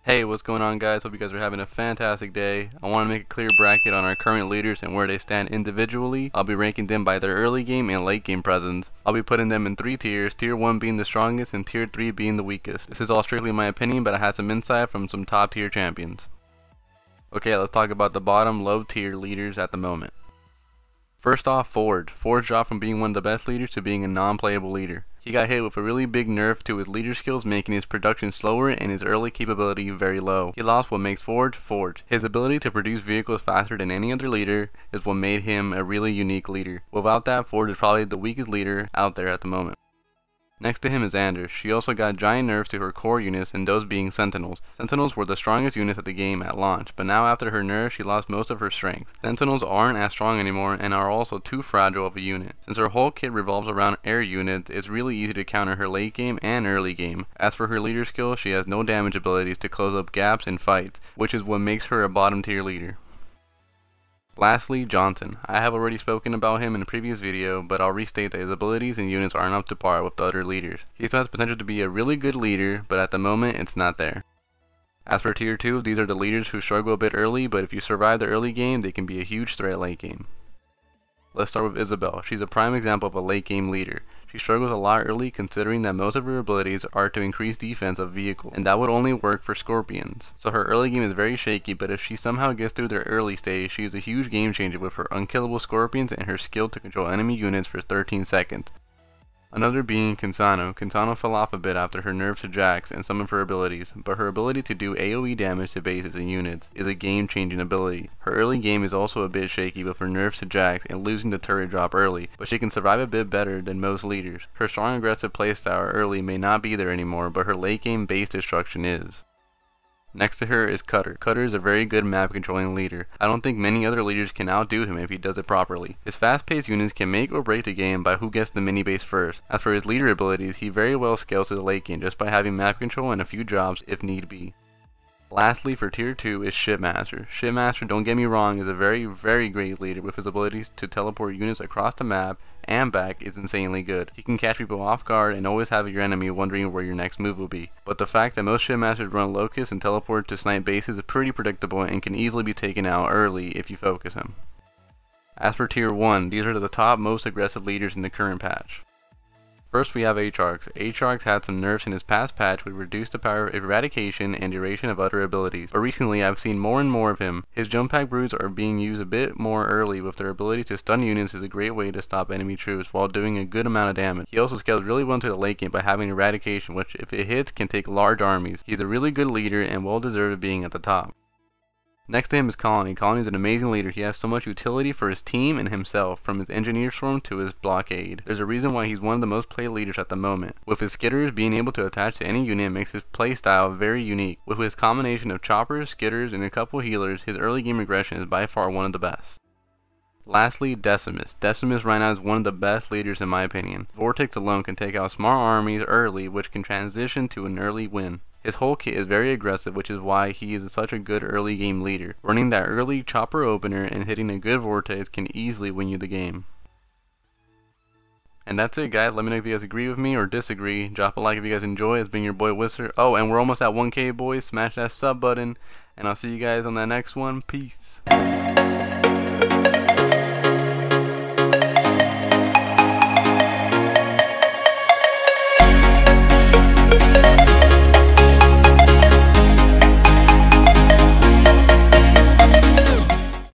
Hey, what's going on, guys? Hope you guys are having a fantastic day. I want to make a clear bracket on our current leaders and where they stand individually. I'll be ranking them by their early game and late game presence. I'll be putting them in 3 tiers, tier 1 being the strongest and tier 3 being the weakest. This is all strictly my opinion, but I had some insight from some top tier champions. Okay, let's talk about the bottom low tier leaders at the moment. First off, Ford. Ford dropped from being one of the best leaders to being a non-playable leader. He got hit with a really big nerf to his leader skills, making his production slower and his early capability very low. He lost what makes Ford, Ford. His ability to produce vehicles faster than any other leader is what made him a really unique leader. Without that, Ford is probably the weakest leader out there at the moment. Next to him is Anders. She also got giant nerfs to her core units, and those being Sentinels. Sentinels were the strongest units at the game at launch, but now after her nerf she lost most of her strength. Sentinels aren't as strong anymore and are also too fragile of a unit. Since her whole kit revolves around air units, it's really easy to counter her late game and early game. As for her leader skill, she has no damage abilities to close up gaps in fights, which is what makes her a bottom tier leader. Lastly, Johnson. I have already spoken about him in a previous video, but I'll restate that his abilities and units aren't up to par with the other leaders. He still has potential to be a really good leader, but at the moment it's not there. As for tier 2, these are the leaders who struggle a bit early, but if you survive the early game, they can be a huge threat late game. Let's start with Isabel. She's a prime example of a late game leader. She struggles a lot early considering that most of her abilities are to increase defense of vehicles, and that would only work for scorpions. So her early game is very shaky, but if she somehow gets through their early stage, she is a huge game changer with her unkillable scorpions and her skill to control enemy units for 13 seconds. Another being Kinsano. Kinsano fell off a bit after her nerfs to Jax and some of her abilities, but her ability to do AoE damage to bases and units is a game-changing ability. Her early game is also a bit shaky with her nerfs to Jax and losing the turret drop early, but she can survive a bit better than most leaders. Her strong aggressive playstyle early may not be there anymore, but her late game base destruction is. Next to her is Qatar. Qatar is a very good map controlling leader. I don't think many other leaders can outdo him if he does it properly. His fast paced units can make or break the game by who gets the mini base first. As for his leader abilities, he very well scales to the late game just by having map control and a few jobs if need be. Lastly, for tier 2 is Shipmaster. Shipmaster, don't get me wrong, is a very great leader with his abilities to teleport units across the map and back is insanely good. He can catch people off guard and always have your enemy wondering where your next move will be. But the fact that most Shipmasters run Locust and teleport to snipe bases is pretty predictable and can easily be taken out early if you focus him. As for tier 1, these are the top most aggressive leaders in the current patch. First we have Atriox. Atriox had some nerfs in his past patch which reduced the power of eradication and duration of other abilities, but recently I've seen more and more of him. His jump pack broods are being used a bit more early, with their ability to stun units is a great way to stop enemy troops while doing a good amount of damage. He also scales really well into the late game by having eradication, which if it hits can take large armies. He's a really good leader and well deserved of being at the top. Next to him is Colony. Colony is an amazing leader. He has so much utility for his team and himself, from his engineer swarm to his blockade. There's a reason why he's one of the most played leaders at the moment. With his skitters, being able to attach to any unit makes his playstyle very unique. With his combination of choppers, skitters, and a couple healers, his early game aggression is by far one of the best. Lastly, Decimus. Decimus right now is one of the best leaders in my opinion. Vortex alone can take out small armies early, which can transition to an early win. His whole kit is very aggressive, which is why he is such a good early game leader. Running that early chopper opener and hitting a good vortex can easily win you the game. And that's it, guys. Let me know if you guys agree with me or disagree. Drop a like if you guys enjoy. It's been your boy Whistler. Oh, and we're almost at 1K, boys. Smash that sub button, and I'll see you guys on that next one. Peace.